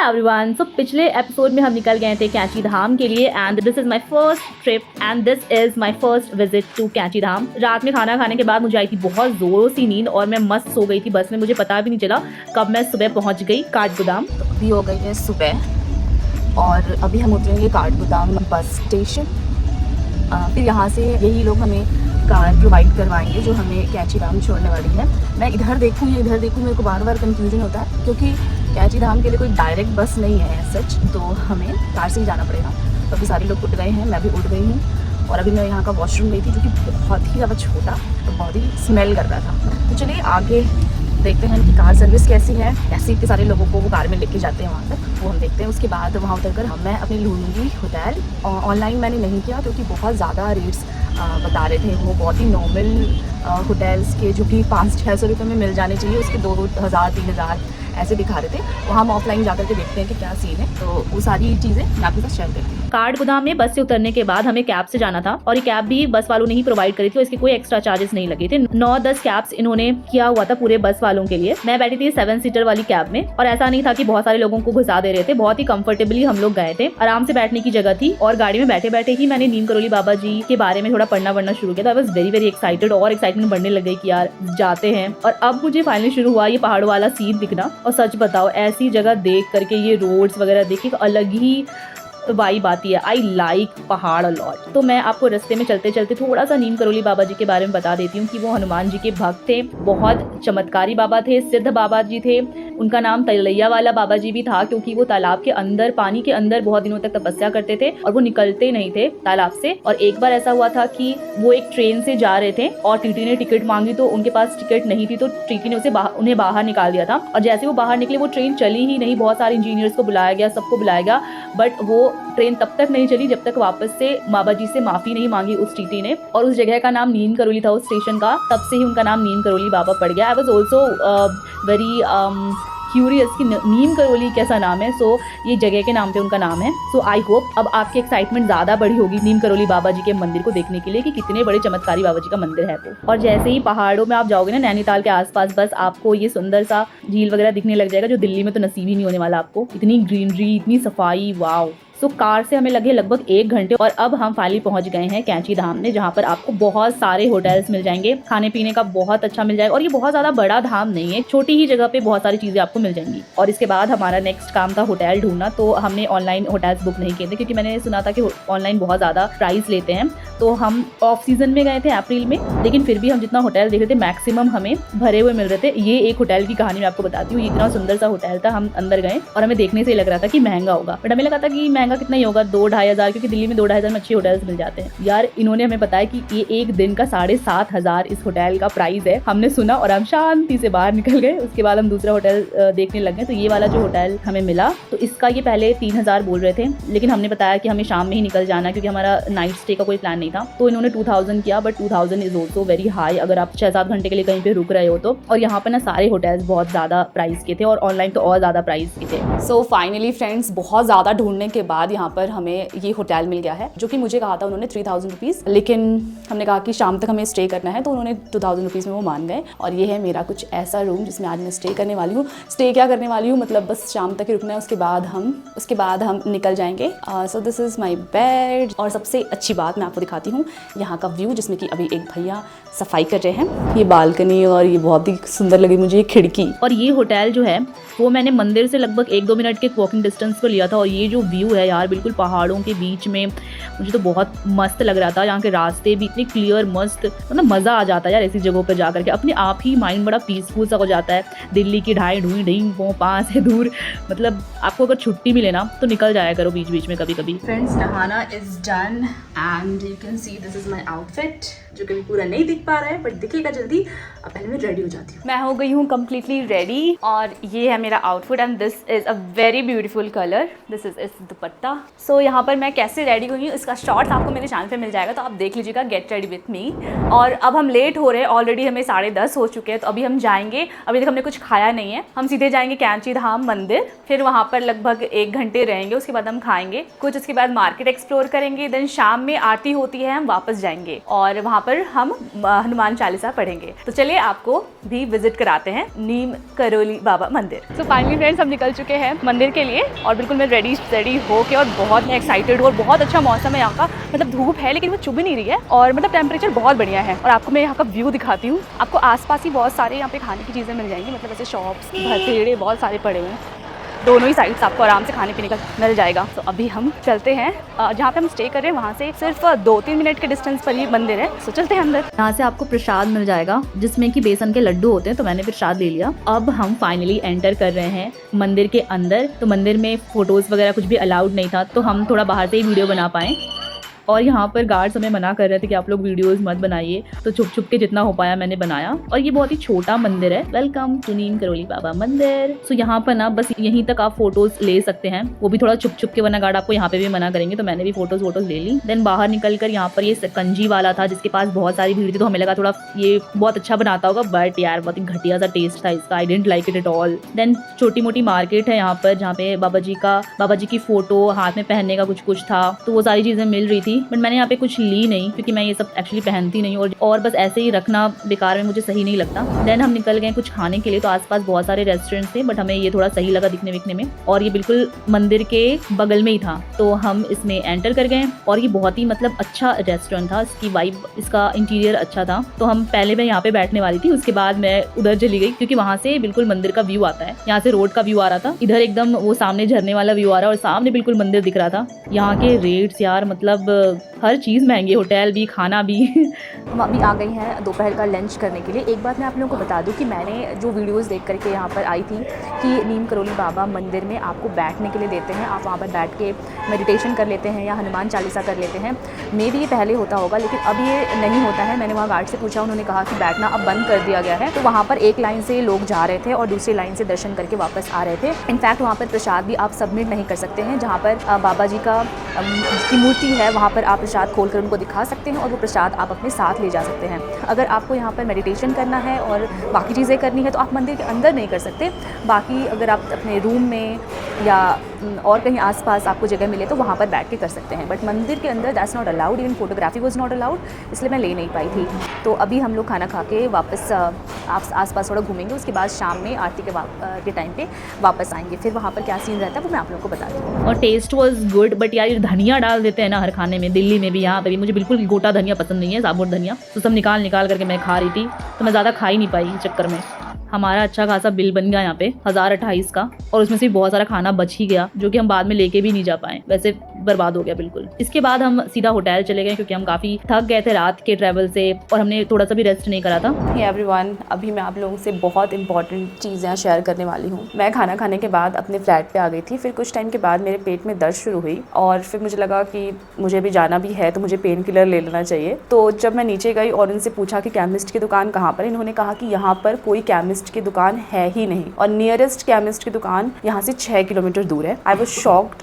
Everyone, सो पिछले episode में हम निकल गए थे कैंची धाम के लिए and this is my first trip and this is my first visit to Kainchi Dham. रात में खाना खाने के बाद मुझे आई थी बहुत जोरों सी नींद और मैं मस्त सो गई थी बस में। मुझे पता भी नहीं चला कब मैं सुबह पहुंच गई काठगोदाम। अभी हो गई है सुबह और अभी हम उतरेंगे काठगोदाम बस स्टेशन। फिर यहाँ से यही लोग हमें कार प्रोवाइड करवाएंगे जो हमें कैंची धाम छोड़ने वाली है। मैं इधर देखूँ या इधर देखूँ, मेरे को बार बार कंफ्यूजन होता है क्योंकि कैंची धाम के लिए कोई डायरेक्ट बस नहीं है सच, तो हमें कार से ही जाना पड़ेगा। तो अभी सारे लोग उठ गए हैं, मैं भी उठ गई हूँ और अभी मैं यहाँ का वॉशरूम गई थी जो कि बहुत ही ज़्यादा छोटा तो बहुत ही स्मेल कर रहा था। तो चलिए आगे देखते हैं कि कार सर्विस कैसी है, कैसे इतने सारे लोगों को वो कार में लेके जाते हैं वहाँ तक, वो हम देखते हैं। उसके बाद वहाँ उतरकर मैं अपनी लूँगी होटल। ऑनलाइन मैंने नहीं किया क्योंकि बहुत ज़्यादा रेट्स बता रहे थे। वो बहुत ही नॉर्मल होटल्स के जो कि 500-600 रुपये में मिल जाने चाहिए, उसके 2,000-3,000 ऐसे दिखा रहे थे। वहाँ हम ऑफलाइन जाकर के देखते हैं कि क्या सीन है, तो वो सारी चीज़ें मैं आपके साथ शेयर करती हूँ। काठगोदाम में बस से उतरने के बाद हमें कैब से जाना था और ये कैब भी बस वालों ने ही प्रोवाइड करी थी और इसके कोई एक्स्ट्रा चार्जेस नहीं लगे थे। 9-10 कैब्स इन्होंने किया हुआ था पूरे बस वालों के लिए। मैं बैठी थी 7 सीटर वाली कैब में और ऐसा नहीं था कि बहुत सारे लोगों को घुसा दे रहे थे, बहुत ही कंफर्टेबली हम लोग गए थे। आराम से बैठने की जगह थी और गाड़ी में बैठे बैठे ही मैंने नीम करोली बाबा जी के बारे में थोड़ा पढ़ना शुरू किया था। I was very very excited और एक्साइटमेंट बढ़ने लग गई कि यार जाते हैं। और अब मुझे फाइनली शुरू हुआ ये पहाड़ों वाला सीन दिखना। और सच बताओ ऐसी जगह देख करके ये रोड्स वगैरह देख के अलग ही वाइब आती है। आई लाइक पहाड़ अलॉट। तो मैं आपको रास्ते में चलते चलते थोड़ा सा नीम करोली बाबा जी के बारे में बता देती हूँ कि वो हनुमान जी के भक्त थे, बहुत चमत्कारी बाबा थे, सिद्ध बाबा जी थे। उनका नाम तलैया वाला बाबा जी भी था क्योंकि वो तालाब के अंदर, पानी के अंदर बहुत दिनों तक तपस्या करते थे और वो निकलते नहीं थे तालाब से। और एक बार ऐसा हुआ था कि वो एक ट्रेन से जा रहे थे और टीटी ने टिकट मांगी तो उनके पास टिकट नहीं थी, तो टीटी ने उन्हें बाहर निकाल दिया था। और जैसे वो बाहर निकले वो ट्रेन चली ही नहीं। बहुत सारे इंजीनियर्स को बुलाया गया, सबको बुलाया गया, बट वो ट्रेन तब तक नहीं चली जब तक वापस से बाबा जी से माफी नहीं मांगी उस टीटी ने। और उस जगह का नाम नीम करोली था, उस स्टेशन का, तब से ही उनका नाम नीम करोली बाबा पड़ गया। I was also very curious कि नीम करोली कैसा नाम है। सो ये जगह के नाम पे उनका नाम है। सो आई होप अब आपकी एक्साइटमेंट ज़्यादा बढ़ी होगी नीम करोली बाबा जी के मंदिर को देखने के लिए कि कितने बड़े चमत्कारी बाबा जी का मंदिर है वो। और जैसे ही पहाड़ों में आप जाओगे ना नैनीताल के आसपास, बस आपको ये सुंदर सा झील वगैरह दिखने लग जाएगा जो दिल्ली में तो नसीब ही नहीं होने वाला आपको। इतनी ग्रीनरी, इतनी सफाई, वाओ। सो कार से हमें लगे लगभग 1 घंटे और अब हम फाइनली पहुंच गए हैं कैंची धाम में, जहां पर आपको बहुत सारे होटल्स मिल जाएंगे, खाने पीने का बहुत अच्छा मिल जाएगा। और ये बहुत ज़्यादा बड़ा धाम नहीं है, छोटी ही जगह पे बहुत सारी चीज़ें आपको मिल जाएंगी। और इसके बाद हमारा नेक्स्ट काम था होटल ढूंढना। तो हमने ऑनलाइन होटल्स बुक नहीं किए थे क्योंकि मैंने सुना था कि ऑनलाइन बहुत ज़्यादा प्राइस लेते हैं। तो हम ऑफ सीजन में गए थे अप्रैल में, लेकिन फिर भी हम जितना होटल देख रहे थे मैक्सिमम हमें भरे हुए मिल रहे थे। ये एक होटल की कहानी मैं आपको बताती हूँ। ये इतना सुंदर सा होटल था, हम अंदर गए और हमें देखने से लग रहा था कि महंगा होगा, बट हमें लगा था कि महंगा कितना ही होगा, 2-2.5 हज़ार, क्योंकि दिल्ली में 2-2.5 हज़ार में अच्छे होटल्स मिल जाते हैं। यार इन्होंने हमें बताया कि ये एक दिन का 7,500 इस होटल का प्राइस है। हमने सुना और हम शांति से बाहर निकल गए। उसके बाद हम दूसरा होटल देखने लग गए। तो ये वाला जो होटल हमें मिला, तो इसका ये पहले 3,000 बोल रहे थे, लेकिन हमने बताया कि हमें शाम में ही निकल जाना क्योंकि हमारा नाइट स्टे का कोई प्लान नहीं था। तो इन्होंने 2,000 किया, but 2,000 is also very high अगर आप 6-7 घंटे के लिए कहीं पे रुक रहे हो तो। और यहाँ पर ना सारे होटल्स बहुत ज़्यादा प्राइस के थे और ऑनलाइन तो और ज़्यादा प्राइस के थे। सो फाइनली फ्रेंड्स, बहुत ज़्यादा ढूंढने के बाद यहाँ पर हमें ये होटल मिल गया है जो कि मुझे कहा था उन्होंने 3,000 रुपीज़, लेकिन हमने कहा कि शाम तक हमें स्टे करना है तो उन्होंने 2,000 रुपीज़ में वो मान गए। और ये है मेरा कुछ ऐसा रूम जिसमें आज मैं स्टे करने वाली हूँ। स्टे क्या करने वाली हूँ, मतलब बस शाम तक ही रुकना है, उसके बाद हम निकल जाएंगे। So this is my bed. और सबसे अच्छी बात मैं आपको दिखाती हूँ यहाँ का व्यू, जिसमें कि अभी एक भैया सफाई कर रहे हैं। ये बालकनी और ये बहुत ही सुंदर लगी मुझे, ये खिड़की। और ये होटल जो है वो मैंने मंदिर से लगभग 1-2 मिनट के वॉकिंग डिस्टेंस पर लिया था। और ये जो व्यू है यार बिल्कुल पहाड़ों के बीच में, मुझे तो बहुत मस्त लग रहा था। यहाँ के रास्ते भी इतने क्लियर, मस्त, मतलब मज़ा आ जाता है यार ऐसी जगहों पर जा करके। अपने आप ही माइंड बड़ा पीसफुल सा हो जाता है। दिल्ली की ढाई ढूई ढींग वो 5 से दूर, मतलब आपको अगर छुट्टी मिले ना तो निकल जाया करो बीच बीच में कभी कभी। फ्रेंड्स, नहाना is done and you can see this is my outfit, जो कभी पूरा नहीं दिख पा रहा है बट दिखेगा जल्दी। अब पहले मैं रेडी हो जाती हूँ। मैं हो गई हूँ कम्प्लीटली रेडी और ये है मेरा outfit and this is a very beautiful colour. This is dupatta. So यहाँ पर मैं कैसे रेडी हुई हूँ इसका शॉर्ट्स आपको मेरे चैनल पे मिल जाएगा, तो आप देख लीजिएगा, गेट रेडी विथ मी। और अब हम लेट हो रहे हैं, ऑलरेडी हमें 10:30 हो चुके हैं। तो अभी हम जाएंगे, अभी तक हमने कुछ खाया नहीं है, हम सीधे जाएंगे कैंची धाम मंदिर, फिर वहाँ पर लगभग 1 घंटे रहेंगे, उसके बाद हम खाएंगे कुछ, उसके बाद मार्केट एक्सप्लोर करेंगे, देन शाम में आरती होती है, हम वापस जाएंगे और वहाँ पर हम हनुमान चालीसा पढ़ेंगे। तो चलिए आपको भी विजिट कराते हैं नीम करोली बाबा मंदिर। तो फाइनली फ्रेंड्स हम निकल चुके हैं मंदिर के लिए और बिल्कुल मैं रेडी हो के और बहुत मैं एक्साइटेड हूँ और बहुत अच्छा मौसम है यहाँ का। मतलब धूप है लेकिन वो चुभ नहीं रही है और मतलब टेम्परेचर बहुत बढ़िया है। और आपको मैं यहाँ का व्यू दिखाती हूँ। आपको आसपास ही बहुत सारे यहाँ पे खाने की चीज़ें मिल जाएंगी, मतलब ऐसे शॉप्स भतेड़े बहुत सारे पड़े हुए हैं। दोनों ही साइड्स आपको आराम से खाने पीने का मिल जाएगा। तो अभी हम चलते हैं जहाँ पे हम स्टे कर रहे हैं, वहाँ से सिर्फ 2-3 मिनट के डिस्टेंस पर ही मंदिर है। तो चलते हैं अंदर। यहाँ से आपको प्रसाद मिल जाएगा जिसमें कि बेसन के लड्डू होते हैं, तो मैंने प्रसाद ले लिया। अब हम फाइनली एंटर कर रहे हैं मंदिर के अंदर। तो मंदिर में फोटोज़ वगैरह कुछ भी अलाउड नहीं था, तो हम थोड़ा बाहर से ही वीडियो बना पाएँ। और यहाँ पर गार्ड्स हमें मना कर रहे थे कि आप लोग वीडियोस मत बनाइए, तो छुप छुप के जितना हो पाया मैंने बनाया। और ये बहुत ही छोटा मंदिर है। वेलकम टू नीम करोली बाबा मंदिर। सो यहाँ पर ना बस यहीं तक आप फोटोज ले सकते हैं, वो भी थोड़ा छुप छुप के, वरना गार्ड आपको यहाँ पे भी मना करेंगे। तो मैंने भी फोटोज ले ली। देन बाहर निकल कर यहाँ पर ये सकंजी वाला था जिसके पास बहुत सारी भीड़ थी, तो हमें लगा थोड़ा ये बहुत अच्छा बनाता होगा, बट यार बहुत ही घटिया सा टेस्ट था इसका। I didn't like it at all. Then छोटी मोटी मार्केट है यहाँ पर जहाँ पे बाबा जी की फोटो, हाथ में पहनने का कुछ था, तो वो सारी चीजें मिल रही थी। बट मैंने यहाँ पे कुछ ली नहीं क्योंकि मैं ये सब एक्चुअली पहनती नहीं हूँ और बस ऐसे ही रखना बेकार में मुझे सही नहीं लगता। देन हम निकल गए कुछ खाने के लिए। तो आसपास बहुत सारे रेस्टोरेंट्स थे बट हमें ये थोड़ा सही लगा दिखने विखने में, और ये बिल्कुल मंदिर के बगल में ही था। तो हम इसमें एंटर कर गए और ये बहुत ही मतलब अच्छा रेस्टोरेंट था। इसकी वाइब, इसका इंटीरियर अच्छा था। तो हम पहले मैं यहाँ पे बैठने वाली थी, उसके बाद मैं उधर चली गई क्योंकि वहाँ से बिल्कुल मंदिर का व्यू आता है। यहाँ से रोड का व्यू आ रहा था, इधर एकदम वो सामने झरने वाला व्यू आ रहा है और सामने बिल्कुल मंदिर दिख रहा था। यहाँ के रेट्स यार मतलब हर चीज़ महंगी, होटल भी, खाना भी। हम अभी आ गई हैं दोपहर का लंच करने के लिए। एक बात मैं आप लोगों को बता दूं कि मैंने जो वीडियोस देख करके यहाँ पर आई थी कि नीम करोली बाबा मंदिर में आपको बैठने के लिए देते हैं, आप वहाँ पर बैठ के मेडिटेशन कर लेते हैं या हनुमान चालीसा कर लेते हैं। मे भी ये पहले होता होगा लेकिन अब ये नहीं होता है। मैंने वहाँ गार्ड से पूछा, उन्होंने कहा कि बैठना अब बंद कर दिया गया है। तो वहाँ पर एक लाइन से लोग जा रहे थे और दूसरी लाइन से दर्शन करके वापस आ रहे थे। इनफैक्ट वहाँ पर प्रसाद भी आप सबमिट नहीं कर सकते हैं। जहाँ पर बाबा जी की मूर्ति है वहाँ पर आप प्रसाद खोल कर उनको दिखा सकते हैं और वो प्रसाद आप अपने साथ ले जा सकते हैं। अगर आपको यहाँ पर मेडिटेशन करना है और बाकी चीज़ें करनी है तो आप मंदिर के अंदर नहीं कर सकते। बाकी अगर आप अपने रूम में या और कहीं आसपास आपको जगह मिले तो वहाँ पर बैठ के कर सकते हैं, बट मंदिर के अंदर that's not allowed. Even photography was not allowed, इसलिए मैं ले नहीं पाई थी। तो अभी हम लोग खाना खा के वापस आसपास थोड़ा घूमेंगे, उसके बाद शाम में आरती के टाइम पे वापस आएंगे। फिर वहाँ पर क्या सीन रहता है वो मैं आप लोगों को बता दूँ। और टेस्ट वाज गुड, बट यार ये धनिया डाल देते हैं ना हर खाने में, दिल्ली में भी, यहाँ पे भी। मुझे बिल्कुल गोटा धनिया पसंद नहीं है, साबुत धनिया, तो सब निकाल करके मैं खा रही थी, तो मैं ज़्यादा खा ही नहीं पाई इस चक्कर में। हमारा अच्छा खासा बिल बन गया यहाँ पे 1028 का, और उसमें से बहुत सारा खाना बच ही गया जो कि हम बाद में लेके भी नहीं जा पाए, वैसे बर्बाद हो गया बिल्कुल। इसके बाद हम सीधा होटल चले गए क्योंकि हम काफ़ी थक गए थे रात के ट्रैवल से और हमने थोड़ा सा भी रेस्ट नहीं करा था। एवरीवन, अभी मैं आप लोगों से बहुत इंपॉर्टेंट चीज़ें शेयर करने वाली हूँ। मैं खाना खाने के बाद अपने फ्लैट पे आ गई थी। फिर कुछ टाइम के बाद मेरे पेट में दर्द शुरू हुई और फिर मुझे लगा कि मुझे भी जाना भी है तो मुझे पेन किलर ले लेना चाहिए। तो जब मैं नीचे गई और उनसे पूछा कि केमिस्ट की दुकान कहाँ पर, इन्होंने कहा कि यहाँ पर कोई केमिस्ट की दुकान है ही नहीं और नियरेस्ट केमिस्ट की दुकान यहाँ से 6 किलोमीटर दूर है। I was shocked.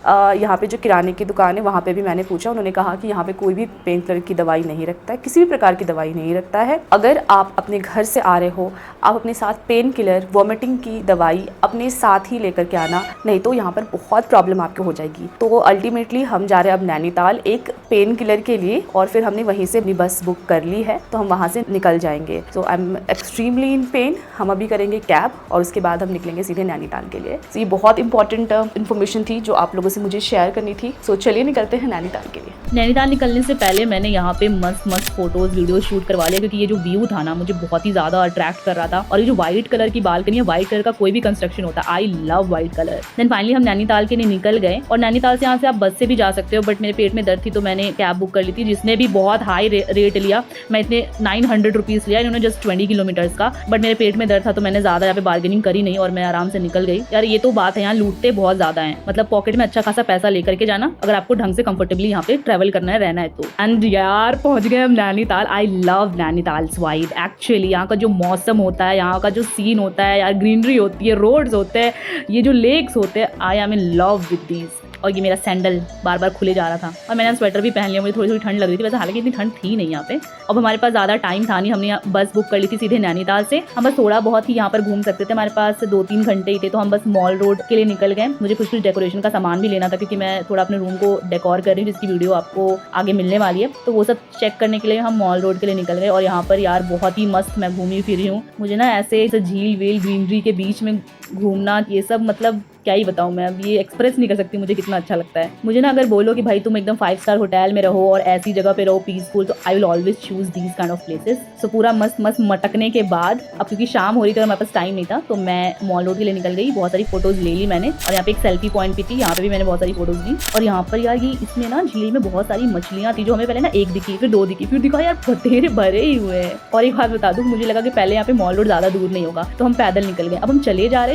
यहाँ पे जो किराने की दुकान है वहाँ पे भी मैंने पूछा, उन्होंने कहा कि यहाँ पे कोई भी पेन किलर की दवाई नहीं रखता है, किसी भी प्रकार की दवाई नहीं रखता है। अगर आप अपने घर से आ रहे हो, आप अपने साथ पेन किलर, वॉमिटिंग की दवाई अपने साथ ही लेकर के आना, नहीं तो यहाँ पर बहुत प्रॉब्लम आपको हो जाएगी। तो अल्टीमेटली हम जा रहे हैं अब नैनीताल एक पेन किलर के लिए और फिर हमने वहीं से अपनी बस बुक कर ली है, तो हम वहाँ से निकल जाएंगे। So I am extremely in pain. हम अभी करेंगे कैब और उसके बाद हम निकलेंगे सीधे नैनीताल के लिए। तो ये बहुत इंपॉर्टेंट इन्फॉर्मेशन थी जो आप लोगों से मुझे शेयर करनी थी। सो चलिए निकलते हैं नैनीताल के लिए। नैनीताल निकलने से पहले मैंने यहाँ पे मस्त फोटोज वीडियो शूट करवा लिया क्योंकि ये जो व्यू था ना मुझे बहुत ही ज्यादा अट्रैक्ट कर रहा था। और ये जो व्हाइट कलर की बालकनी है, व्हाइट कलर का कोई भी कंस्ट्रक्शन होता है, I love white colour. Then finally हम नैनीताल के लिए निकल गए और नैनीताल से यहाँ से आप बस से भी जा सकते हो, बट मेरे पेट में दर्द थी तो मैंने कैब बुक कर ली थी जिसने भी बहुत हाई रेट लिया। मैं इतने 900 रुपीज़ लिया, इन्होंने जस्ट 20 किलोमीटर्स का, बट मेरे पेट में दर्द था तो मैंने ज़्यादा यहाँ पे बार्गेनिंग करी नहीं और मैं आराम से निकल गई। यार ये तो बात है, यहाँ लूटते बहुत ज़्यादा हैं, मतलब पॉकेट में अच्छा खासा पैसा लेकर के जाना अगर आपको ढंग से कंफर्टेबली यहाँ पे ट्रैवल करना है, रहना है तो। एंड यार पहुंच गए हम Nainital. I love Nainital's vibe actually. यहाँ का जो मौसम होता है, यहाँ का जो सीन होता है यार, ग्रीनरी होती है, रोड्स होते हैं, ये जो लेक्स होते हैं, I am in love with these. और ये मेरा सैंडल बार बार खुले जा रहा था और मैंने स्वेटर भी पहन लिया, मुझे थोड़ी थोड़ी ठंड लग रही थी, वैसे हालांकि इतनी ठंड थी नहीं यहाँ पे। अब हमारे पास ज़्यादा टाइम था नहीं, हमने बस बुक कर ली थी सीधे नैनीताल से। हम बस थोड़ा बहुत ही यहाँ पर घूम सकते थे, हमारे पास 2-3 घंटे ही थे, तो हम बस मॉल रोड के लिए निकल गए। मुझे कुछ डेकोरेशन का सामान भी लेना था क्योंकि मैं थोड़ा अपने रूम को डेकोर कर रही हूँ, जिसकी वीडियो आपको आगे मिलने वाली है, तो वो सब चेक करने के लिए हम मॉल रोड के लिए निकल गए। और यहाँ पर यार बहुत ही मस्त मैं घूमी फिरी हूँ। मुझे ना ऐसे झील वील ग्रीनरी के बीच में घूमना, ये सब मतलब क्या ही बताऊँ मैं, अब ये एक्सप्रेस नहीं कर सकती मुझे कितना अच्छा लगता है। मुझे ना अगर बोलो कि भाई तुम एकदम 5 स्टार होटल में रहो और ऐसी जगह पे रहो पीसफुल, तो I will always choose these kind of places. So पूरा मस्त मस्त मटकने के बाद, अब क्योंकि शाम हो रही थी और मेरे पास टाइम नहीं था, तो मैं मॉल रोड के लिए निकल गई। बहुत सारी फोटोज ले ली मैंने और यहाँ पे एक सेल्फी पॉइंट भी थी, यहाँ पे भी मैंने बहुत सारी फोटोज ली। और यहाँ पर यार ये इसमें ना झील में बहुत सारी मछलियाँ थी, जो हमें पहले ना 1 दिखी, फिर 2 दिखी, फिर दिखा यार बतेरे भरे ही हुए हैं। और एक बात बता दूँ, मुझे लगा कि पहले यहाँ पे मॉल रोड ज्यादा दूर नहीं होगा, तो हम पैदल निकल गए। अब हम चले जा रहे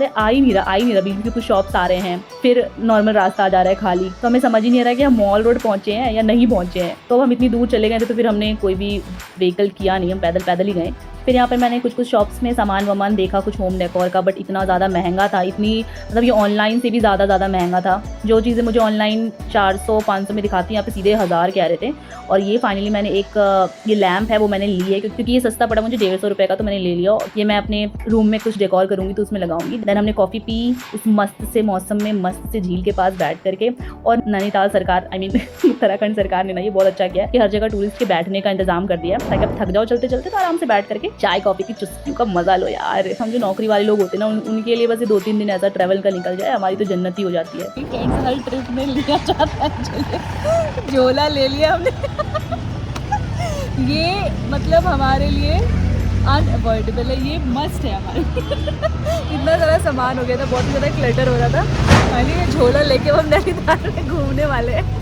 आ ही नहीं रहा बीच में कुछ शॉप्स आ रहे हैं, फिर नॉर्मल रास्ता आ जा रहा है खाली, तो हमें समझ ही नहीं आ रहा है कि हम मॉल रोड पहुंचे हैं या नहीं पहुंचे हैं। तो हम इतनी दूर चले गए थे, तो फिर हमने कोई भी व्हीकल किया नहीं, हम पैदल ही गए। फिर यहाँ पर मैंने कुछ शॉप्स में सामान वामान देखा, कुछ होम डेकोर का, बट इतना ज़्यादा महंगा था, इतनी मतलब ये ऑनलाइन से भी ज़्यादा महंगा था। जो चीज़ें मुझे ऑनलाइन 400-500 में दिखाती हैं, यहाँ पे सीधे 1000 कह रहे थे। और ये फाइनली मैंने एक ये लैम्प है वो मैंने ली है, क्योंकि ये सस्ता पड़ा मुझे 150 रुपये का, तो मैंने ले लिया। ये मैं अपने रूम में कुछ डेकोर करूँगी तो उसमें लगाऊंगी। देन हमने कॉफ़ी पी इस मस्त से मौसम में, मस्त से झील के पास बैठ करके। और नैनीताल सरकार, आई मीन उत्तराखंड सरकार ने ना ये बहुत अच्छा किया कि हर जगह टूरिस्ट के बैठने का इंतजाम कर दिया, ताकि आप थक जाओ चलते चलते तो आराम से बैठ करके चाय कॉफी की चुस्कियों का मजा लो यार। हम जो नौकरी वाले लोग होते हैं ना, उनके लिए बस 2-3 दिन ऐसा ट्रैवल का निकल जाए, हमारी तो जन्नत ही हो जाती है। फ्रेंड्स हर ट्रिप में लिया जाता है झोला ले लिया हमने ये मतलब हमारे लिए अनअवॉइडेबल है, ये मस्ट है हमारे इतना सारा सामान हो गया था, बहुत ही ज़्यादा क्लटर हो रहा था। फाइनली ये झोला लेके हम नैनीताल में घूमने वाले हैं।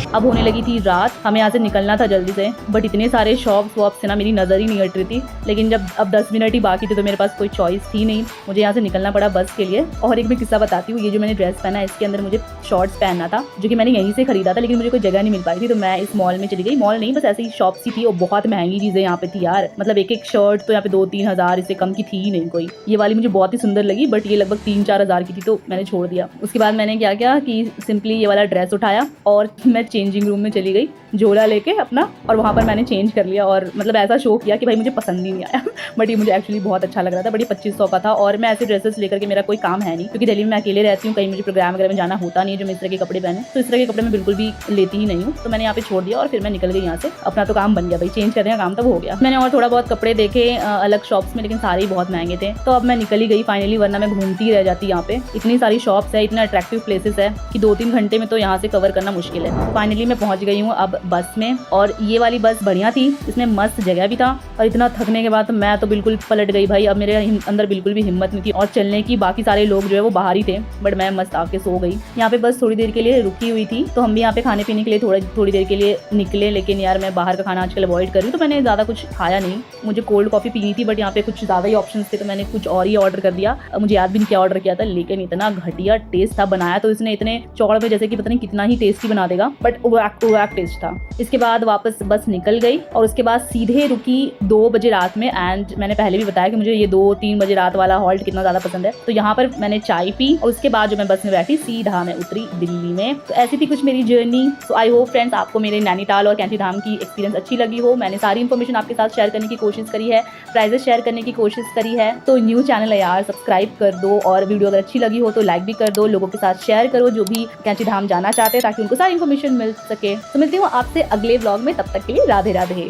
अब होने लगी थी रात, हमें यहाँ से निकलना था जल्दी से, बट इतने सारे शॉप्स वॉप्स से ना मेरी नज़र ही नहीं हट रही थी। लेकिन जब अब 10 मिनट ही बाकी थे तो मेरे पास कोई चॉइस थी नहीं, मुझे यहाँ से निकलना पड़ा बस के लिए। और एक मैं किस्सा बताती हूँ, ये जो मैंने ड्रेस पहना है इसके अंदर मुझे शॉर्ट्स पहनना था, जो कि मैंने यहीं से खरीदा था, लेकिन मुझे कोई जगह नहीं मिल पाई थी, तो मैं इस मॉल में चली गई। मॉल नहीं, बस ऐसी ही शॉप्स ही थी और बहुत महंगी चीज़ें यहाँ पे थी यार, मतलब एक शर्ट तो यहाँ पे 2-3 हज़ार, इससे कम की थी ही नहीं कोई। ये वाली मुझे बहुत ही सुंदर लगी, बट ये लगभग 3-4 हज़ार की थी, तो मैंने छोड़ दिया। उसके बाद मैंने क्या किया कि सिंपली ये वाला ड्रेस उठाया और मैं चेंजिंग रूम में चली गई झोला लेके अपना, और वहाँ पर मैंने चेंज कर लिया। और मतलब ऐसा शो किया कि भाई मुझे पसंद ही नहीं आया बट ये मुझे एक्चुअली बहुत अच्छा लग रहा था। बट ये 2500 का था, और मैं ऐसे ड्रेसेस लेकर के मेरा कोई काम है नहीं, क्योंकि दिल्ली में मैं अकेले रहती हूँ, कहीं मुझे प्रोग्राम वगैरह में जाना होता नहीं है जो मैं इस तरह के कपड़े पहने, तो इस तरह के कपड़े मैं बिल्कुल भी लेती ही नहीं हूँ। तो मैंने यहाँ पे छोड़ दिया और फिर मैं निकल गई यहाँ से। अपना तो काम बन गया भाई, चेंज करने का काम तो हो गया। मैंने और थोड़ा बहुत कपड़े देखे अलग शॉप्स में, लेकिन सारे ही बहुत महंगे थे, तो अब मैं निकल ही गई फाइनली, वरना मैं घूमती ही रह जाती। यहाँ पे इतनी सारी शॉप्स है, इतने अट्रैक्टिव प्लेसेस है कि 2-3 घंटे में तो यहाँ से कवर करना मुश्किल है। फाइनली मैं पहुँच गई हूँ अब बस में, और ये वाली बस बढ़िया थी, इसमें मस्त जगह भी था। और इतना थकने के बाद तो मैं तो बिल्कुल पलट गई भाई, अब मेरे अंदर बिल्कुल भी हिम्मत नहीं थी और चलने की। बाकी सारे लोग जो है वो बाहर ही थे, बट मैं मस्त आके सो गई। यहाँ पे बस थोड़ी देर के लिए रुकी हुई थी, तो हम भी यहाँ पे खाने पीने के लिए थोड़ी देर के लिए निकले, लेकिन यार मैं बाहर का खाना आजकल अवॉइड कर रही हूँ, तो मैंने ज़्यादा कुछ खाया नहीं। मुझे कोल्ड कॉफ़ी पीनी थी, बट यहाँ पे कुछ ज़्यादा ही ऑप्शन थे, तो मैंने कुछ और ही ऑर्डर कर दिया। मुझे याद भी नहीं क्या ऑर्डर किया था, लेकिन इतना घटिया टेस्ट था। बनाया तो इसने इतने चौड़ में जैसे कि पता नहीं कितना ही टेस्टी बना देगा, बट वैक टेस्ट था। इसके बाद वापस बस निकल गई और उसके बाद सीधे रुकी 2 बजे रात में। एंड मैंने पहले भी बताया कि मुझे ये 2-3 बजे रात वाला हॉल्ट कितना ज़्यादा पसंद है, तो यहाँ पर मैंने चाय पी और उसके बाद जो मैं बस में बैठी सीधा मैं उतरी दिल्ली में। तो ऐसी थी कुछ मेरी journey. So I hope friends आपको मेरे नैनीताल और कैंची धाम की एक्सपीरियंस अच्छी लगी हो। मैंने सारी इन्फॉर्मेशन आपके साथ शेयर करने की कोशिश करी है, प्राइजेस शेयर करने की कोशिश करी है। तो न्यू चैनल है यार, सब्सक्राइब कर दो, और वीडियो अगर अच्छी लगी हो तो लाइक भी कर दो, लोगों के साथ शेयर करो जो भी कैंची धाम जाना चाहते हैं, ताकि उनको सारी इन्फॉर्मेशन मिल सके। तो मिलती हूँ आपसे अगले व्लॉग में, तब तक के लिए राधे राधे।